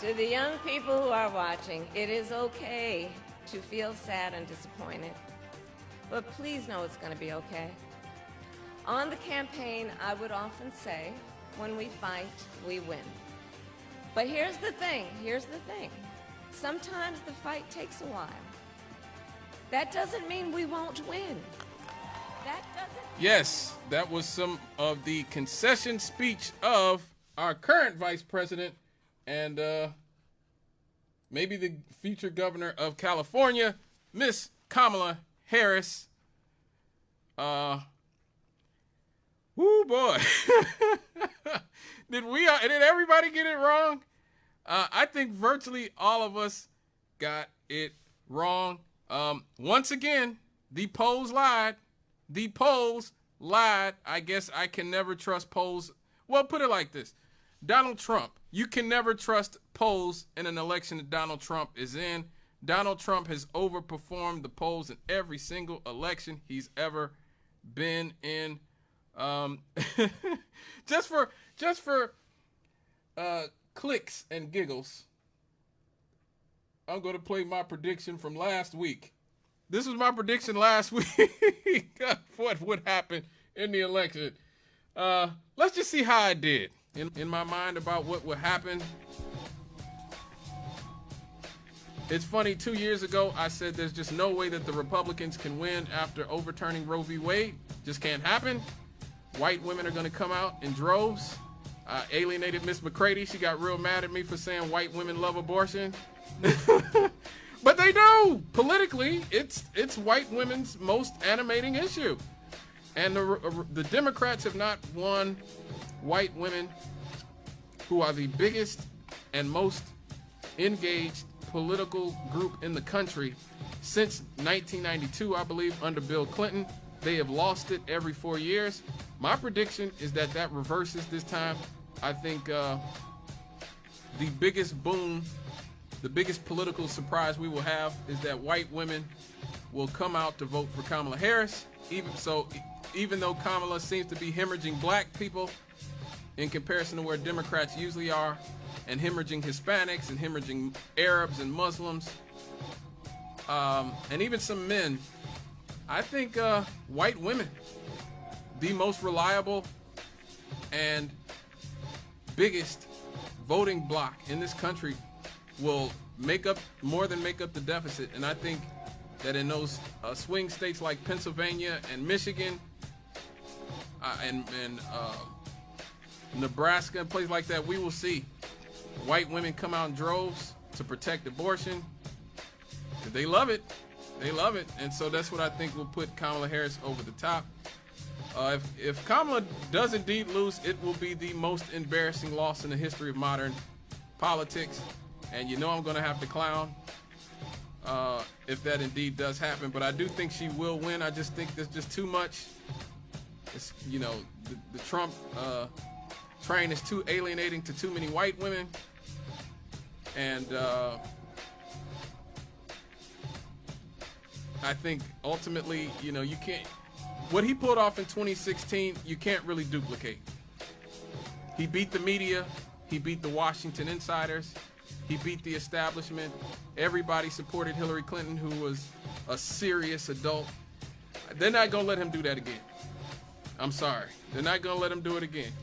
To the young people who are watching, it is okay to feel sad and disappointed, but please know it's going to be okay. On the campaign, I would often say, when we fight, we win. But here's the thing. Sometimes the fight takes a while. That doesn't mean we won't win. Yes, that was some of the concession speech of our current vice president and maybe the future governor of California, Miss Kamala Harris. Woo boy. Did everybody get it wrong? I think virtually all of us got it wrong. Once again, the polls lied. The polls lied. I guess I can never trust polls. Well, put it like this. Donald Trump. You can never trust polls in an election that Donald Trump is in. Donald Trump has overperformed the polls in every single election he's ever been in. Just for clicks and giggles, I'm going to play my prediction from last week. This was my prediction last week of what would happen in the election. Let's just see how I did in my mind about what would happen. It's funny, 2 years ago, I said there's just no way that the Republicans can win after overturning Roe v. Wade. Just can't happen. White women are going to come out in droves. Alienated Miss McCready. She got real mad at me for saying white women love abortion. But they do. Politically, it's white women's most animating issue. And the Democrats have not won white women who are the biggest and most engaged political group in the country since 1992, I believe, under Bill Clinton. They have lost it every 4 years. My prediction is that reverses this time. I think the biggest boom, the biggest political surprise we will have is that white women will come out to vote for Kamala Harris. Even though Kamala seems to be hemorrhaging black people in comparison to where Democrats usually are, and hemorrhaging Hispanics and hemorrhaging Arabs and Muslims, and even some men, I think white women, the most reliable and biggest voting bloc in this country, will more than make up the deficit. And I think that in those swing states like Pennsylvania and Michigan and Nebraska and places like that, we will see white women come out in droves to protect abortion. They love it. They love it. And so that's what I think will put Kamala Harris over the top. If Kamala does indeed lose, it will be the most embarrassing loss in the history of modern politics. And you know I'm going to have to clown if that indeed does happen. But I do think she will win. I just think there's just too much. It's, the Trump train is too alienating to too many white women. And I think ultimately, you can't. What he pulled off in 2016, you can't really duplicate. He beat the media. He beat the Washington insiders. He beat the establishment. Everybody supported Hillary Clinton, who was a serious adult. They're not going to let him do that again. I'm sorry. They're not going to let him do it again.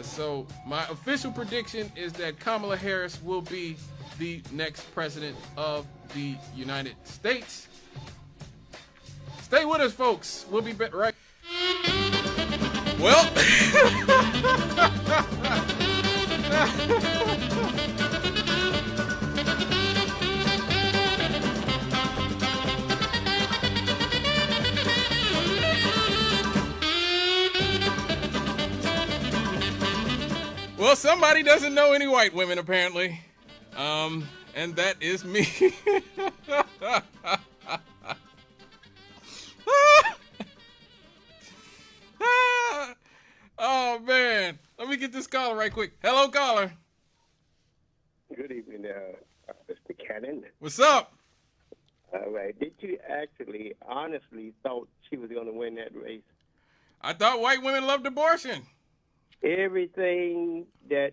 So my official prediction is that Kamala Harris will be the next president of the United States. Stay with us, folks. We'll be right. Well, well, somebody doesn't know any white women apparently, and that is me. Oh man, let me get this caller right quick. Hello, caller. Good evening, Mr. Cannon. What's up? All right. Did you actually, honestly, thought she was going to win that race? I thought white women loved abortion. Everything that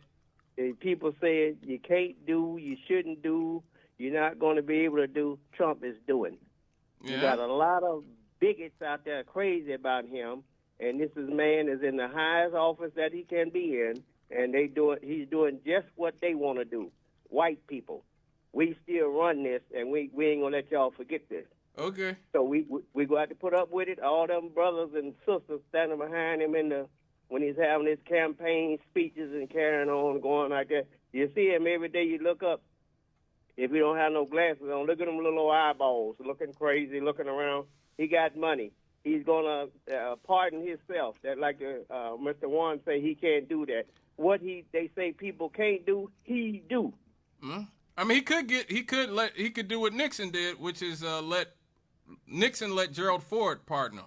people saying you can't do, you shouldn't do, you're not going to be able to do, Trump is doing. Yeah. You got a lot of bigots out there crazy about him, and this man is in the highest office that he can be in, and he's doing just what they want to do. White people, we still run this, and we ain't going to let y'all forget this. Okay. So we going to have to put up with it. All them brothers and sisters standing behind him when he's having his campaign speeches and carrying on, going like that. You see him every day. You look up. If he don't have no glasses on, look at them little eyeballs, looking crazy, looking around. He got money. He's going to pardon himself. That like Mr. Warren say, he can't do that. What they say people can't do, he do. I mean, he could do what Nixon did, which is let Gerald Ford pardon him.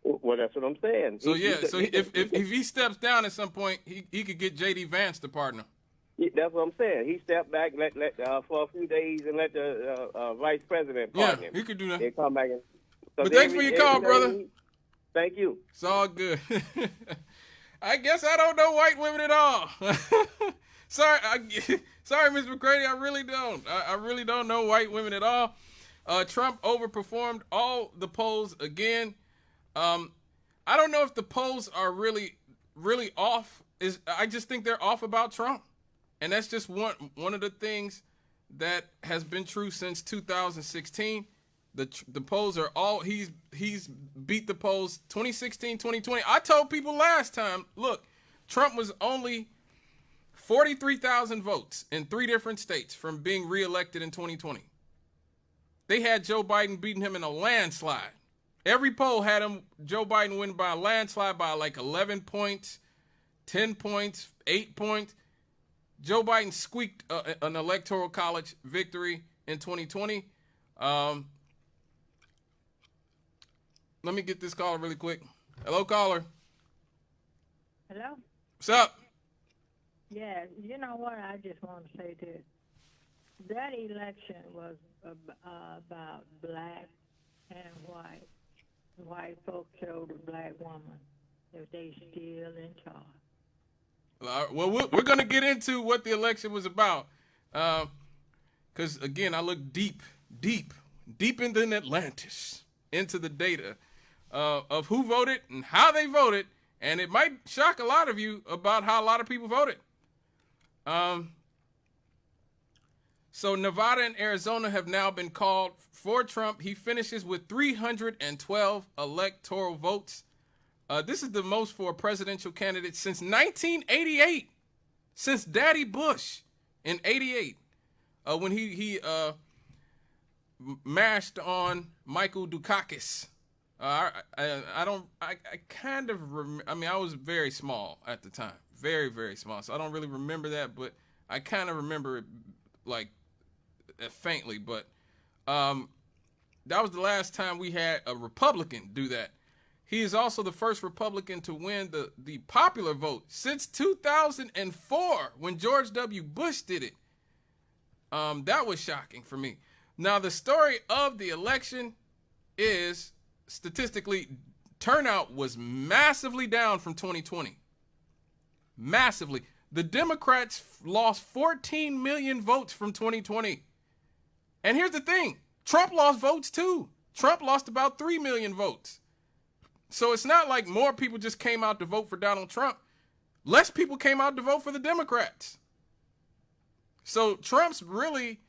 Well, that's what I'm saying. So if he steps down at some point, he could get J.D. Vance to pardon him. That's what I'm saying. He stepped back for a few days and let the vice president pardon him. He could do that. They come back and. So but thanks for your call, brother. Thank you. It's all good. I guess I don't know white women at all. Sorry, Ms. McCready. I really don't. I really don't know white women at all. Trump overperformed all the polls again. I don't know if the polls are really, really off. I just think they're off about Trump. And that's just one of the things that has been true since 2016. The polls are all, he's beat the polls 2016, 2020. I told people last time, look, Trump was only 43,000 votes in 3 different states from being reelected in 2020. They had Joe Biden beating him in a landslide. Every poll had Joe Biden win by a landslide by like 11 points, 10 points, 8 points. Joe Biden squeaked an electoral college victory in 2020. Let me get this caller really quick. Hello, caller. Hello? What's up? Yeah, you know what? I just want to say this. That election was about black and white. The white folks showed the black woman if they still in charge. Well, we're going to get into what the election was about. Because, again, I look deep into Atlantis, into the data of who voted and how they voted. And it might shock a lot of you about how a lot of people voted. So Nevada and Arizona have now been called for Trump. He finishes with 312 electoral votes. This is the most for a presidential candidate since 1988, since Daddy Bush in 88, when he mashed on Michael Dukakis. I kind of I mean, I was very small at the time, very, very small, so I don't really remember that, but I kind of remember it like faintly. But that was the last time we had a Republican do that. He is also the first Republican to win the popular vote since 2004 when George W. Bush did it. That was shocking for me. Now, the story of the election is, statistically, turnout was massively down from 2020. Massively. The Democrats lost 14 million votes from 2020. And here's the thing. Trump lost votes too. Trump lost about 3 million votes. So it's not like more people just came out to vote for Donald Trump. Less people came out to vote for the Democrats. So Trump's really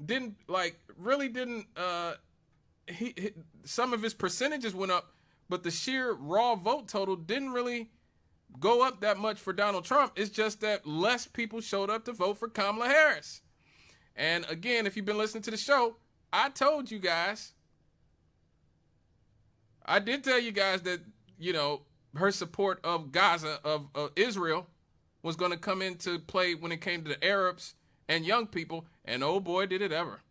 didn't, some of his percentages went up, but the sheer raw vote total didn't really go up that much for Donald Trump. It's just that less people showed up to vote for Kamala Harris. And again, if you've been listening to the show, I told you guys, I did tell you guys that, her support of Gaza, of Israel, was going to come into play when it came to the Arabs and young people. And oh boy, did it ever.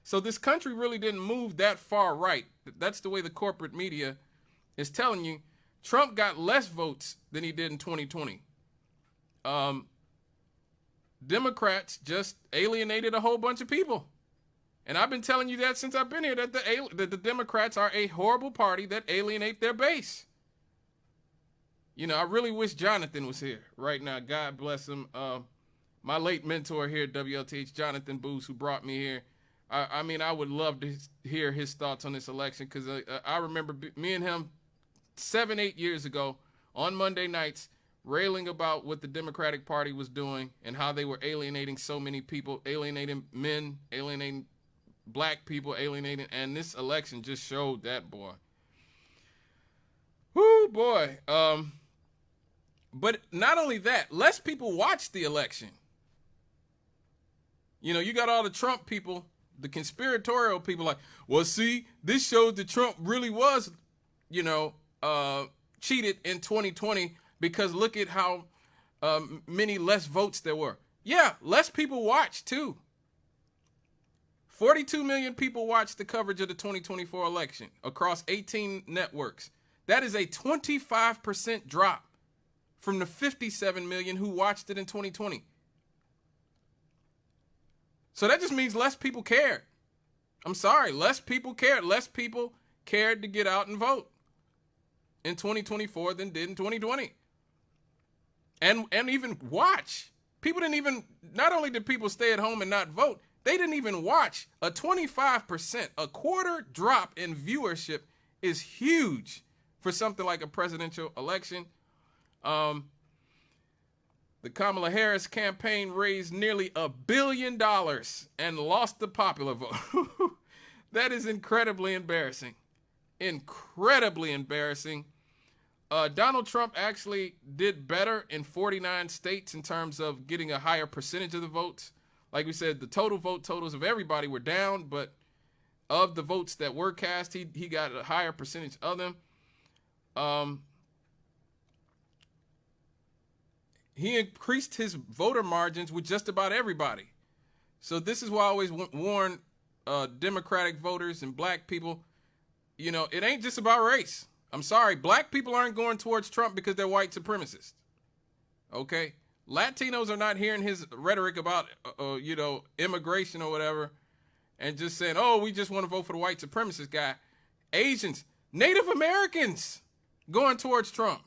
So this country really didn't move that far right. That's the way the corporate media is telling you. Trump got less votes than he did in 2020. Democrats just alienated a whole bunch of people. And I've been telling you that since I've been here, that the Democrats are a horrible party that alienate their base. You know, I really wish Jonathan was here right now. God bless him. My late mentor here at WLTH, Jonathan Booth, who brought me here. I mean, I would love to hear his thoughts on this election, because I remember me and him 7-8 years ago on Monday nights railing about what the Democratic Party was doing and how they were alienating so many people, alienating men, alienating black people, alienating, and this election just showed that, boy. Whoo, boy. But not only that, less people watched the election. You know, you got all the Trump people, the conspiratorial people like, well, see, this shows that Trump really was, you know, cheated in 2020 because look at how many less votes there were. Yeah, less people watched too. 42 million people watched the coverage of the 2024 election across 18 networks. That is a 25% drop from the 57 million who watched it in 2020. So that just means less people cared. I'm sorry, less people cared. Less people cared to get out and vote in 2024 than did in 2020. And even watch. People didn't even, not only did people stay at home and not vote, they didn't even watch. A 25%, a quarter drop in viewership is huge for something like a presidential election. The Kamala Harris campaign raised nearly $1 billion and lost the popular vote. That is incredibly embarrassing. Incredibly embarrassing. Donald Trump actually did better in 49 states in terms of getting a higher percentage of the votes. Like we said, the total vote totals of everybody were down, but of the votes that were cast, he got a higher percentage of them. He increased his voter margins with just about everybody. So this is why I always warn Democratic voters and black people, you know, it ain't just about race. I'm sorry, black people aren't going towards Trump because they're white supremacists. Okay? Latinos are not hearing his rhetoric about, you know, immigration or whatever and just saying, oh, we just want to vote for the white supremacist guy. Asians, Native Americans going towards Trump.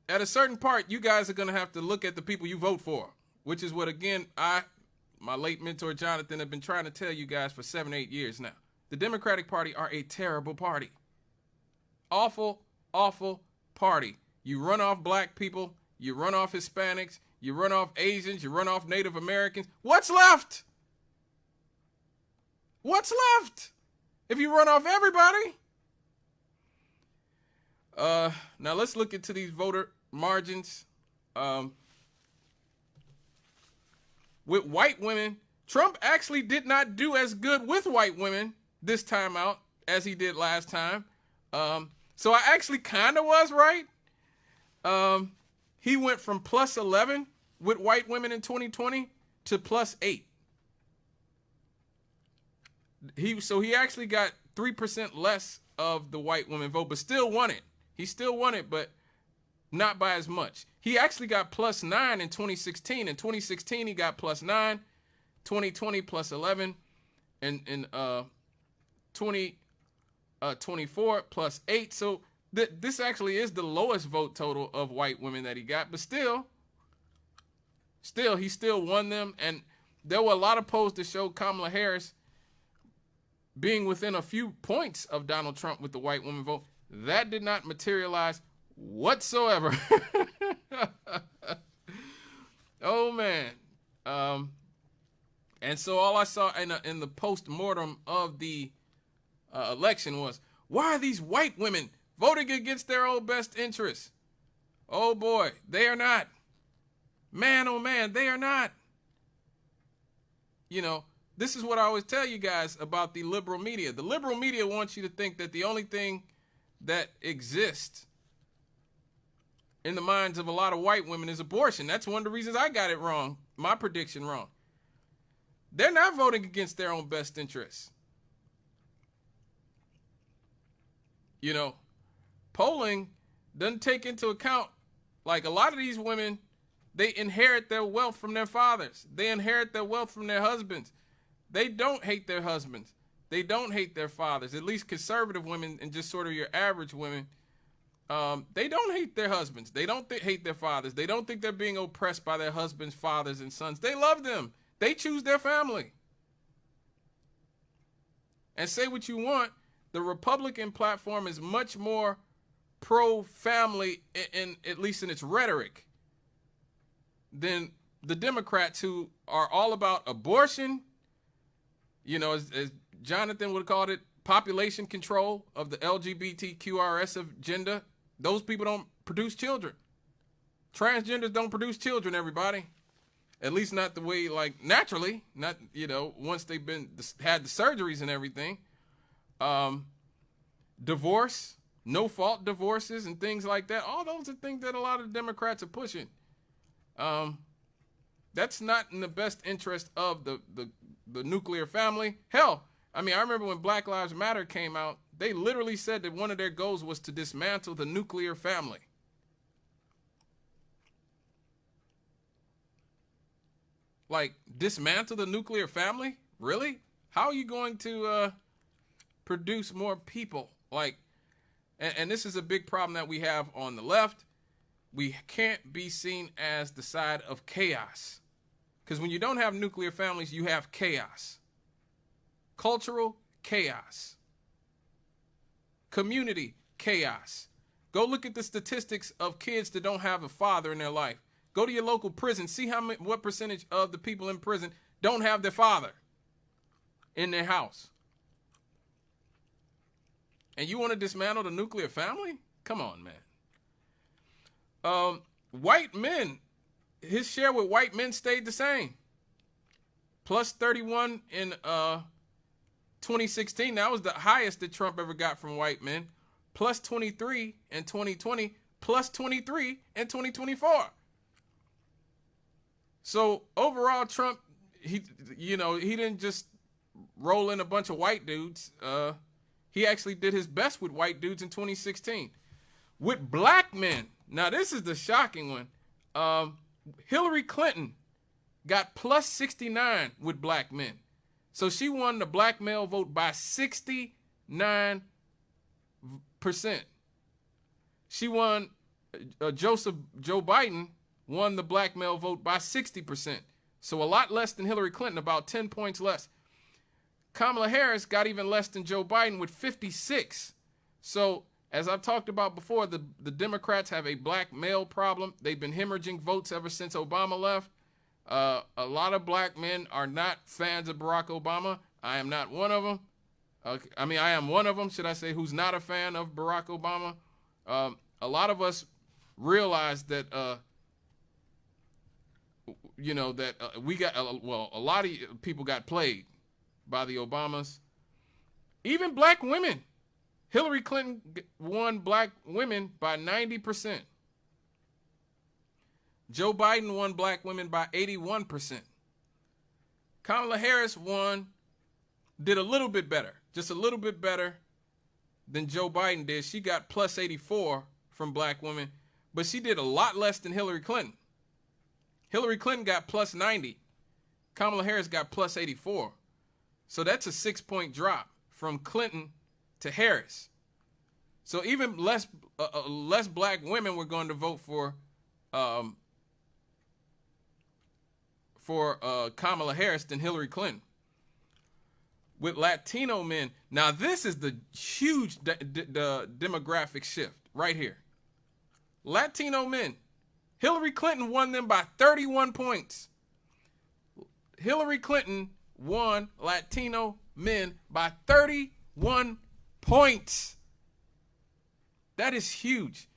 At a certain part, you guys are going to have to look at the people you vote for, which is what, again, my late mentor Jonathan have been trying to tell you guys for 7-8 years now. The Democratic Party are a terrible party. Awful, awful party. You run off black people, you run off Hispanics, you run off Asians, you run off Native Americans. What's left? What's left if you run off everybody? Now let's look into these voter margins. With white women, Trump actually did not do as good with white women this time out as he did last time. So I actually kind of was right. He went from plus 11 with white women in 2020 to plus 8. So he actually got 3% less of the white women vote, but still won it. He still won it, but not by as much. He actually got plus 9 in 2016. In 2016, he got plus 9, 2020 plus 11, and in 2024 plus 8. So this actually is the lowest vote total of white women that he got, but still, he still won them. And there were a lot of polls that showed Kamala Harris being within a few points of Donald Trump with the white woman vote. That did not materialize whatsoever. Oh, man. And so all I saw in the post-mortem of the election was, why are these white women voting against their own best interests? Oh, boy, they are not. Man, oh, man, they are not. You know, this is what I always tell you guys about the liberal media. The liberal media wants you to think that the only thing that exists in the minds of a lot of white women is abortion. That's one of the reasons I got it wrong, my prediction wrong. They're not voting against their own best interests. You know, polling doesn't take into account, like a lot of these women, they inherit their wealth from their fathers. They inherit their wealth from their husbands. They don't hate their husbands. They don't hate their fathers. At least conservative women and just sort of your average women, They don't hate their husbands. They don't hate their fathers. They don't think they're being oppressed by their husbands, fathers, and sons. They love them. They choose their family. And say what you want, the Republican platform is much more pro-family, in at least in its rhetoric, than the Democrats, who are all about abortion, you know, as Jonathan would call it, population control of the LGBTQRS agenda. Those people don't produce children. Transgenders don't produce children, everybody. At least not the way, like, naturally. Not, you know, once they've had the surgeries and everything. Divorce, no-fault divorces and things like that. All those are things that a lot of Democrats are pushing. That's not in the best interest of the nuclear family. Hell, I mean, I remember when Black Lives Matter came out, they literally said that one of their goals was to dismantle the nuclear family. Like, dismantle the nuclear family? Really? How are you going to produce more people? Like, and this is a big problem that we have on the left. We can't be seen as the side of chaos. Because when you don't have nuclear families, you have chaos. Cultural chaos. Community chaos. Go look at the statistics of kids that don't have a father in their life. Go to your local prison. See what percentage of the people in prison don't have their father in their house. And you want to dismantle the nuclear family? Come on, man. White men, his share with white men stayed the same. Plus 31 in 2016. That was the highest that Trump ever got from white men. Plus 23 in 2020. Plus 23 in 2024. So overall, Trump, he didn't just roll in a bunch of white dudes. He actually did his best with white dudes in 2016. With black men, now this is the shocking one. Hillary Clinton got plus 69 with black men. So she won the black male vote by 69%. She won, Joe Biden won the black male vote by 60%. So a lot less than Hillary Clinton, about 10 points less. Kamala Harris got even less than Joe Biden with 56. So as I've talked about before, the Democrats have a black male problem. They've been hemorrhaging votes ever since Obama left. A lot of black men are not fans of Barack Obama. I am not one of them. I am one of them, should I say, who's not a fan of Barack Obama. A lot of us realize that, a lot of people got played by the Obamas. Even black women. Hillary Clinton won black women by 90%. Joe Biden won black women by 81%. Kamala Harris did a little bit better, just a little bit better than Joe Biden did. She got plus 84 from black women, but she did a lot less than Hillary Clinton. Hillary Clinton got plus 90. Kamala Harris got plus 84. So that's a 6-point drop from Clinton to Harris. So even less black women were going to vote for Kamala Harris than Hillary Clinton. With Latino men, now this is the huge demographic shift right here. Latino men, Hillary Clinton won them by 31 points. Hillary Clinton won Latino men by 31 points. That is huge.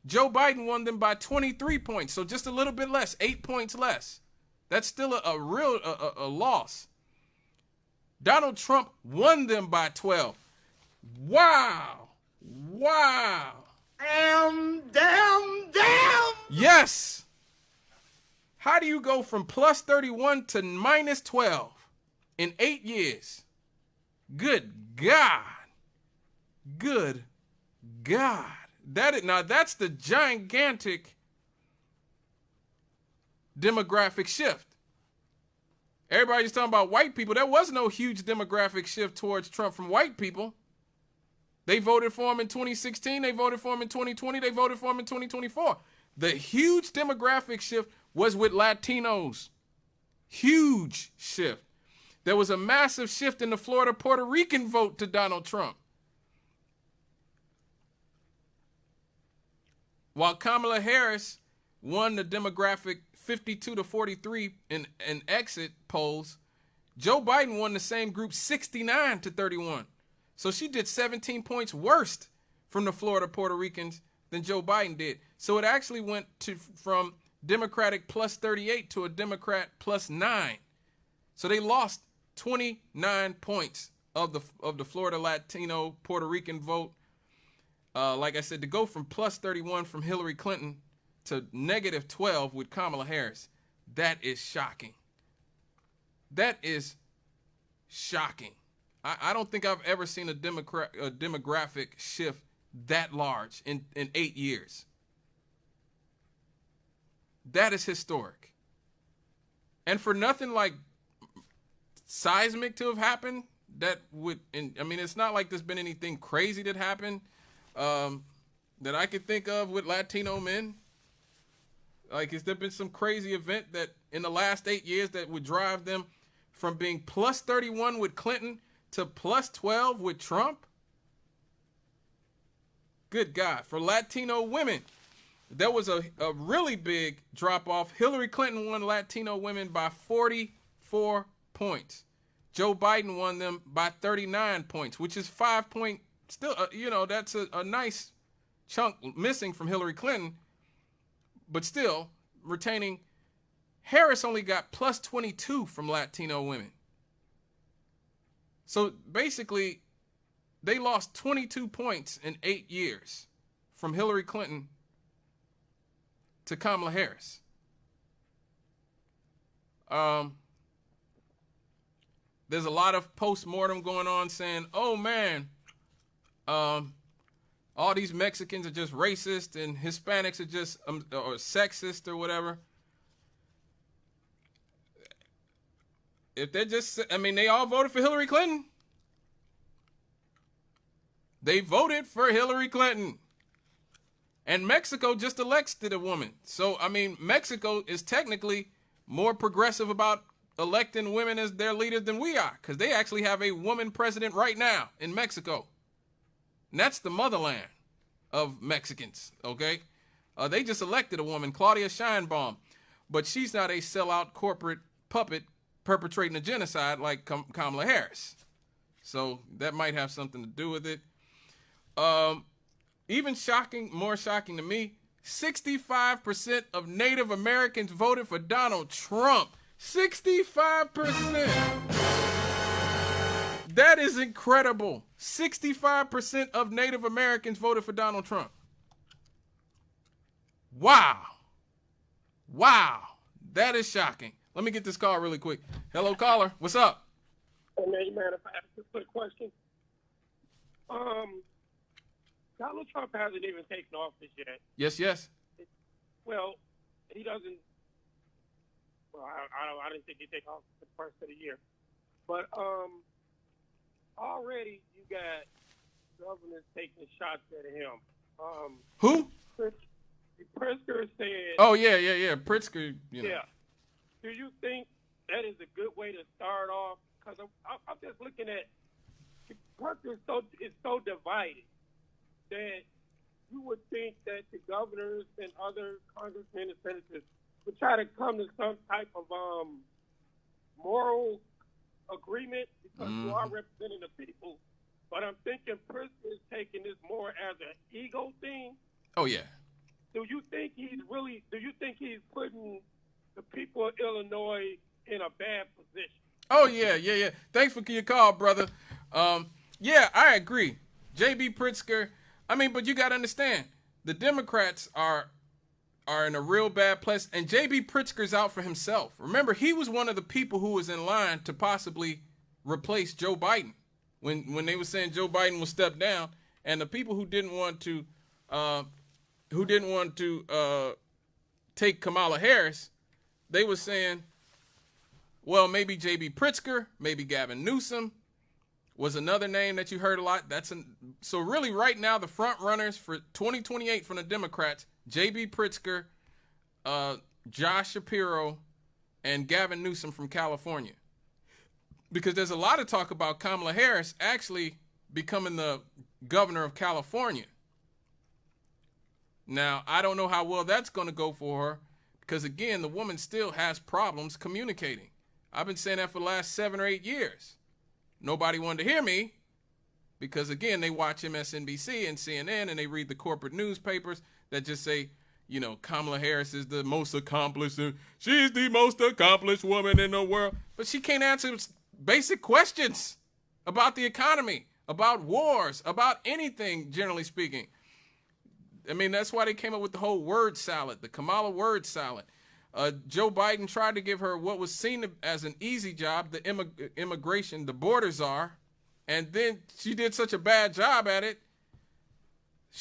Joe Biden won them by 23 points, so just a little bit less, 8 points less. That's still a real loss. Donald Trump won them by 12. Wow. Damn. Yes. How do you go from plus 31 to minus 12 in 8 years? Good God. Now that's the gigantic demographic shift. Everybody's talking about white people. There was no huge demographic shift towards Trump from white people. They voted for him in 2016. They voted for him in 2020. They voted for him in 2024. The huge demographic shift was with Latinos. Huge shift. There was a massive shift in the Florida Puerto Rican vote to Donald Trump. While Kamala Harris won the demographic 52 to 43 in exit polls, Joe Biden won the same group 69 to 31. So she did 17 points worse from the Florida Puerto Ricans than Joe Biden did. So it actually went from Democratic plus 38 to a Democrat plus 9. So they lost 29 points of the Florida Latino Puerto Rican vote. Like I said, to go from plus 31 from Hillary Clinton to negative 12 with Kamala Harris, that is shocking. That is shocking. I don't think I've ever seen a demographic shift that large in 8 years. That is historic. And for nothing like seismic to have happened, it's not like there's been anything crazy that happened that I could think of with Latino men. Like, has there been some crazy event that in the last 8 years that would drive them from being plus 31 with Clinton to plus 12 with Trump? Good God. For Latino women, there was a really big drop-off. Hillary Clinton won Latino women by 44 points. Joe Biden won them by 39 points, which is 5 point. Still, that's a nice chunk missing from Hillary Clinton, but still retaining. Harris only got plus 22 from Latino women. So basically, they lost 22 points in 8 years from Hillary Clinton to Kamala Harris. There's a lot of post-mortem going on saying, oh man, all these Mexicans are just racist and Hispanics are just or sexist or whatever. If they're just, they all voted for Hillary Clinton. They voted for Hillary Clinton. And Mexico just elected a woman. So, Mexico is technically more progressive about electing women as their leaders than we are, because they actually have a woman president right now in Mexico. And that's the motherland of Mexicans, okay? They just elected a woman, Claudia Sheinbaum, but she's not a sellout corporate puppet perpetrating a genocide like Kamala Harris. So that might have something to do with it. Even more shocking to me, 65% of Native Americans voted for Donald Trump. 65%. That is incredible. 65% of Native Americans voted for Donald Trump. Wow. Wow. That is shocking. Let me get this call really quick. Hello, caller. What's up? Hey, man, if I ask a quick question. Donald Trump hasn't even taken office yet. Yes. Well, he doesn't. Well, I didn't think he'd take office the first of the year. But already you got governors taking shots at him. Who? Pritzker said. Oh, yeah. Pritzker, Yeah. Do you think that is a good way to start off? Because I'm just looking at Pritzker is so divided that you would think that the governors and other congressmen and senators would try to come to some type of moral agreement because you are representing the people. But I'm thinking Pritzker is taking this more as an ego thing. Oh, yeah. Do you think he's putting the people of Illinois in a bad position? Oh, yeah. Thanks for your call, brother. Yeah, I agree. J.B. Pritzker, but you got to understand, the Democrats are in a real bad place, and J.B. Pritzker's out for himself. Remember, he was one of the people who was in line to possibly replace Joe Biden when they were saying Joe Biden will step down, and the people who didn't want to take Kamala Harris, they were saying, well, maybe J.B. Pritzker, maybe Gavin Newsom, was another name that you heard a lot. So really right now the front runners for 2028 from the Democrats, J.B. Pritzker, Josh Shapiro, and Gavin Newsom from California. Because there's a lot of talk about Kamala Harris actually becoming the governor of California. Now, I don't know how well that's going to go for her because, again, the woman still has problems communicating. I've been saying that for the last 7 or 8 years. Nobody wanted to hear me because, again, they watch MSNBC and CNN and they read the corporate newspapers that just say, you know, Kamala Harris is the most accomplished. She's the most accomplished woman in the world. But she can't answer basic questions about the economy, about wars, about anything, generally speaking. I mean, that's why they came up with the whole word salad, the Kamala word salad. Joe Biden tried to give her what was seen as an easy job, the immigration, the border czar, and then she did such a bad job at it,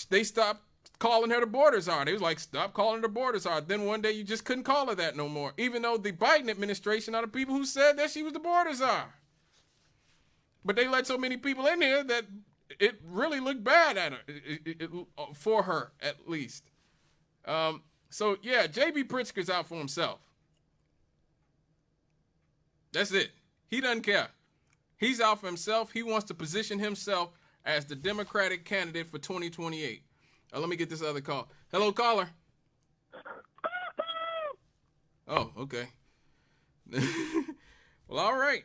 they stopped calling her the border czar. They was like, stop calling her the border czar. Then one day you just couldn't call her that no more, even though the Biden administration are the people who said that she was the border czar. But they let so many people in here that it really looked bad at her, for her at least. So, yeah, J.B. Pritzker's out for himself. That's it. He doesn't care. He's out for himself. He wants to position himself as the Democratic candidate for 2028. Let me get this other call. Hello, caller. Oh, okay. Well, all right.